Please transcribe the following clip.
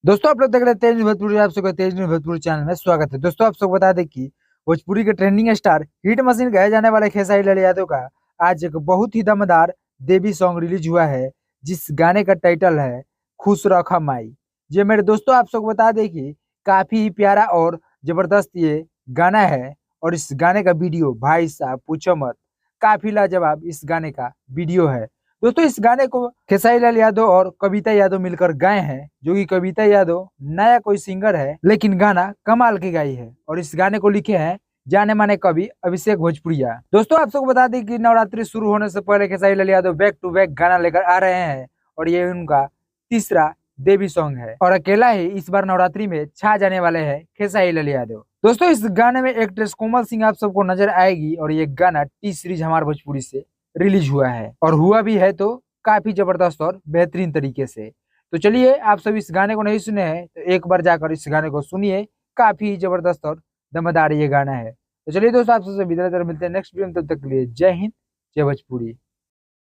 दोस्तों आप लोग देख रहे हैं तेज न्यूज़ भोजपुरी। आप सबका तेज न्यूज़ भोजपुरी चैनल में स्वागत है। दोस्तों आप सबको बता दें कि भोजपुरी के ट्रेंडिंग स्टार हिट मशीन कहे जाने वाले खेसारी लाल यादव का आज एक बहुत ही दमदार देवी सॉन्ग रिलीज हुआ है, जिस गाने का टाइटल है खुश रखा माई। जी मेरे दोस्तों आप सबको बता दें कि काफी ही प्यारा और जबरदस्त ये गाना है, और इस गाने का वीडियो भाई साहब पूछो मत, काफी लाजवाब इस गाने का वीडियो है। दोस्तों इस गाने को खेसारी लाल यादव और कविता यादव मिलकर गाए हैं, जो कि कविता यादव नया कोई सिंगर है लेकिन गाना कमाल की गाई है, और इस गाने को लिखे हैं जाने माने कवि अभिषेक भोजपुरिया। दोस्तों आप सबको बता दें कि नवरात्रि शुरू होने से पहले Khesari Lal Yadav back to back गाना लेकर आ रहे हैं, और ये उनका तीसरा देवी सॉन्ग है, और अकेला ही इस बार नवरात्रि में छा जाने वाले हैं खेसारी लाल यादव। दोस्तों इस गाने में एक्ट्रेस कोमल सिंह आप सबको नजर आएगी, और ये गाना टी सीरीज हमारे भोजपुरी से रिलीज हुआ है, और हुआ भी है तो काफी जबरदस्त और बेहतरीन तरीके से। तो चलिए, आप सब इस गाने को नहीं सुने हैं तो एक बार जाकर इस गाने को सुनिए, काफी जबरदस्त और दमदार ये गाना है। तो चलिए दोस्तों, आप सबसे विदा लेते हैं, मिलते हैं नेक्स्ट वीडियो में। तब तक के लिए जय हिंद, जय भोजपुरी।